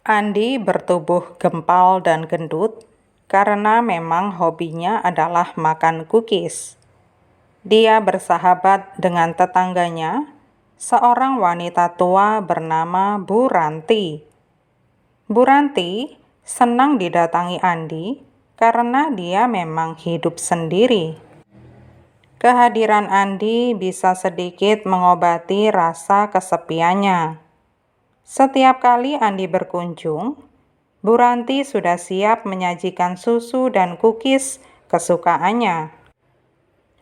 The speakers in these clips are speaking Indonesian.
Andi bertubuh gempal dan gendut karena memang hobinya adalah makan cookies. Dia bersahabat dengan tetangganya, seorang wanita tua bernama Bu Ranti. Bu Ranti senang didatangi Andi karena dia memang hidup sendiri. Kehadiran Andi bisa sedikit mengobati rasa kesepiannya. Setiap kali Andi berkunjung, Bu Ranti sudah siap menyajikan susu dan cookies kesukaannya.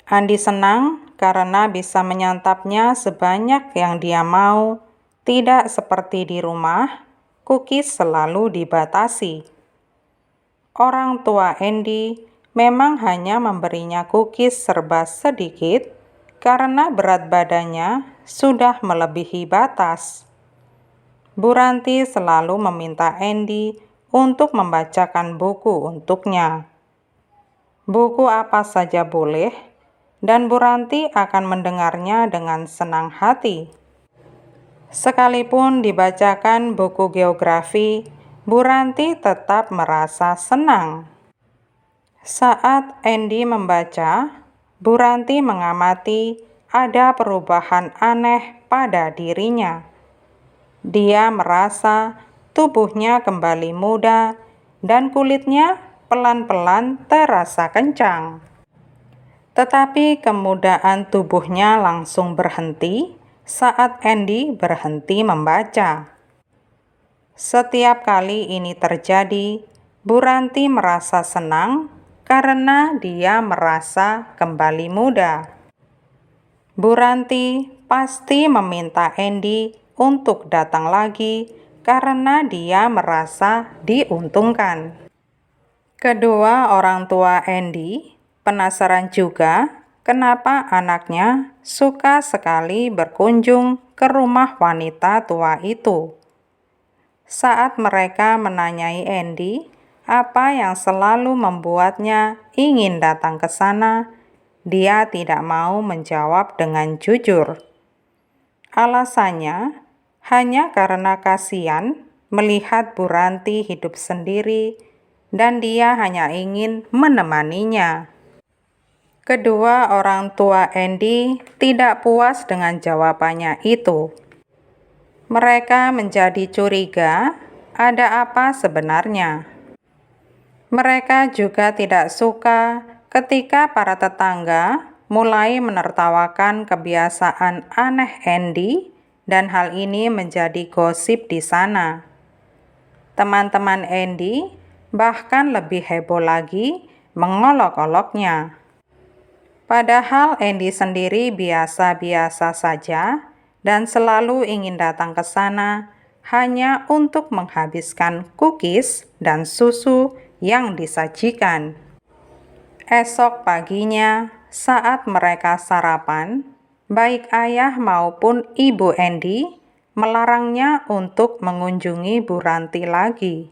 Andi senang karena bisa menyantapnya sebanyak yang dia mau, tidak seperti di rumah, cookies selalu dibatasi. Orang tua Andi memang hanya memberinya cookies serba sedikit karena berat badannya sudah melebihi batas. Bu Ranti selalu meminta Andi untuk membacakan buku untuknya. Buku apa saja boleh, dan Bu Ranti akan mendengarnya dengan senang hati. Sekalipun dibacakan buku geografi, Bu Ranti tetap merasa senang. Saat Andi membaca, Bu Ranti mengamati ada perubahan aneh pada dirinya. Dia merasa tubuhnya kembali muda dan kulitnya pelan-pelan terasa kencang. Tetapi kemudaan tubuhnya langsung berhenti saat Andi berhenti membaca. Setiap kali ini terjadi, Bu Ranti merasa senang karena dia merasa kembali muda. Bu Ranti pasti meminta Andi untuk datang lagi karena dia merasa diuntungkan. Kedua orang tua Andi penasaran juga kenapa anaknya suka sekali berkunjung ke rumah wanita tua itu. Saat mereka menanyai Andi apa yang selalu membuatnya ingin datang ke sana, dia tidak mau menjawab dengan jujur. Alasannya hanya karena kasihan melihat Bu Ranti hidup sendiri dan dia hanya ingin menemaninya. Kedua orang tua Andi tidak puas dengan jawabannya itu. Mereka menjadi curiga ada apa sebenarnya. Mereka juga tidak suka ketika para tetangga mulai menertawakan kebiasaan aneh Andi dan hal ini menjadi gosip di sana. Teman-teman Andi bahkan lebih heboh lagi mengolok-oloknya. Padahal Andi sendiri biasa-biasa saja dan selalu ingin datang ke sana hanya untuk menghabiskan cookies dan susu yang disajikan. Esok paginya, saat mereka sarapan, baik ayah maupun ibu Andi melarangnya untuk mengunjungi Bu Ranti lagi.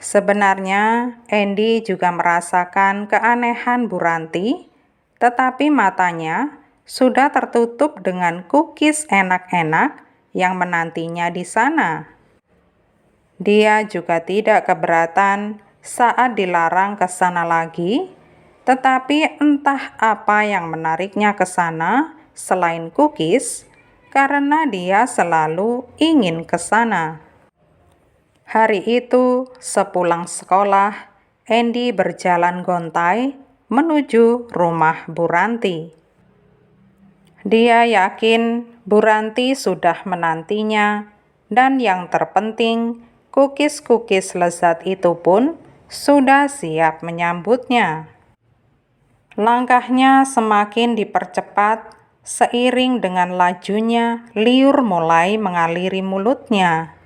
Sebenarnya, Andi juga merasakan keanehan Bu Ranti, tetapi matanya sudah tertutup dengan cookies enak-enak yang menantinya di sana. Dia juga tidak keberatan saat dilarang ke sana lagi, tetapi entah apa yang menariknya ke sana selain cookies, karena dia selalu ingin ke sana. Hari itu, sepulang sekolah, Andi berjalan gontai menuju rumah Bu Ranti. Dia yakin Bu Ranti sudah menantinya, dan yang terpenting, cookies-cookies lezat itu pun sudah siap menyambutnya. Langkahnya semakin dipercepat seiring dengan lajunya liur mulai mengaliri mulutnya.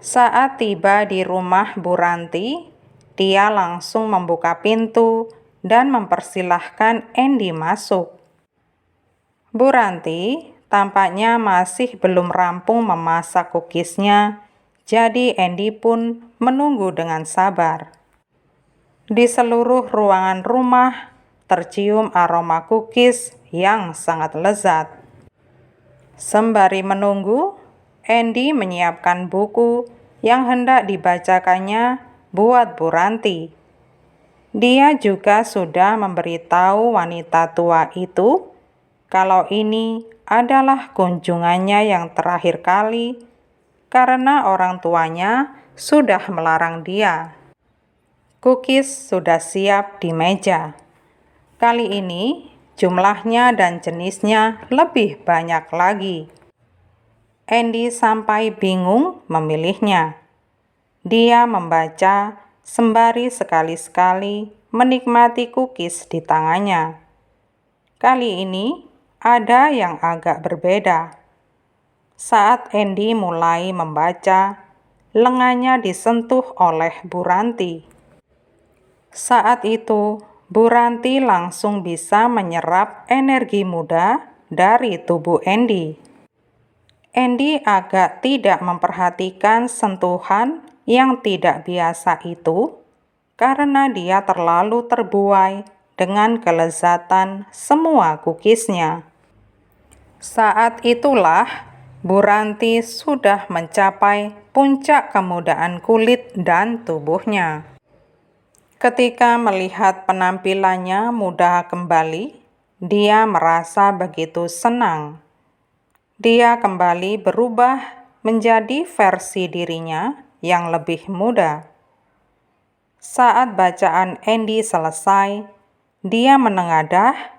Saat tiba di rumah Bu Ranti, dia langsung membuka pintu dan mempersilahkan Andi masuk. Bu Ranti tampaknya masih belum rampung memasak cookiesnya, jadi Andi pun menunggu dengan sabar. Di seluruh ruangan rumah tercium aroma cookies yang sangat lezat. Sembari menunggu, Andi menyiapkan buku yang hendak dibacakannya buat Bu Ranti. Dia juga sudah memberitahu wanita tua itu kalau ini adalah kunjungannya yang terakhir kali karena orang tuanya sudah melarang dia. Cookies sudah siap di meja. Kali ini jumlahnya dan jenisnya lebih banyak lagi. Andy sampai bingung memilihnya. Dia membaca sembari sekali-sekali menikmati cookies di tangannya. Kali ini ada yang agak berbeda. Saat Andy mulai membaca, lengannya disentuh oleh Bu Ranti. Saat itu, Bu Ranti langsung bisa menyerap energi muda dari tubuh Andy. Andy agak tidak memperhatikan sentuhan yang tidak biasa itu karena dia terlalu terbuai dengan kelezatan semua cookiesnya. Saat itulah Bu Ranti sudah mencapai puncak kemudaan kulit dan tubuhnya. Ketika melihat penampilannya muda kembali, dia merasa begitu senang. Dia kembali berubah menjadi versi dirinya yang lebih muda. Saat bacaan Andy selesai, dia menengadah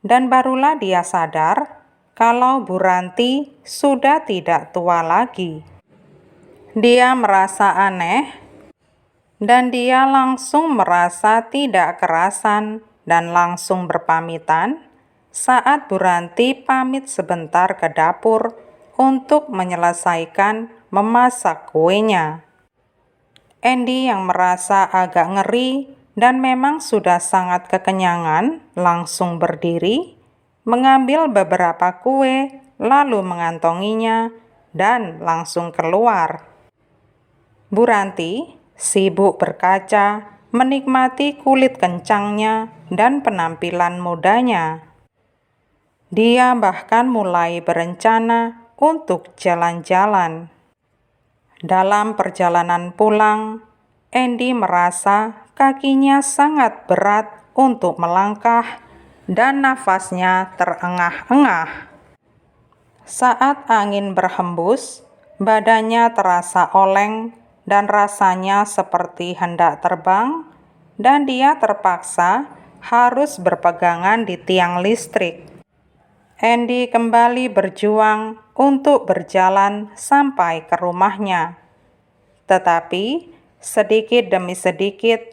dan barulah dia sadar kalau Bu Ranti sudah tidak tua lagi. Dia merasa aneh dan dia langsung merasa tidak kerasan dan langsung berpamitan saat Bu Ranti pamit sebentar ke dapur untuk menyelesaikan memasak kuenya. Andy yang merasa agak ngeri dan memang sudah sangat kekenyangan langsung berdiri, mengambil beberapa kue, lalu mengantonginya dan langsung keluar. Bu Ranti sibuk berkaca, menikmati kulit kencangnya dan penampilan mudanya. Dia bahkan mulai berencana untuk jalan-jalan. Dalam perjalanan pulang, Andy merasa kakinya sangat berat untuk melangkah dan nafasnya terengah-engah. Saat angin berhembus, badannya terasa oleng dan rasanya seperti hendak terbang, dan dia terpaksa harus berpegangan di tiang listrik. Andy kembali berjuang untuk berjalan sampai ke rumahnya. Tetapi sedikit demi sedikit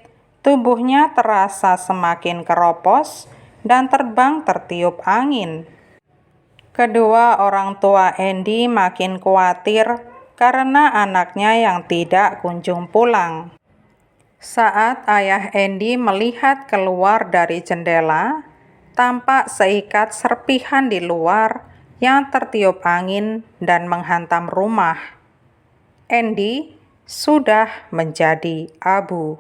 tubuhnya terasa semakin keropos dan terbang tertiup angin. Kedua orang tua Andy makin khawatir karena anaknya yang tidak kunjung pulang. Saat ayah Andy melihat keluar dari jendela, tampak seikat serpihan di luar yang tertiup angin dan menghantam rumah. Andy sudah menjadi abu.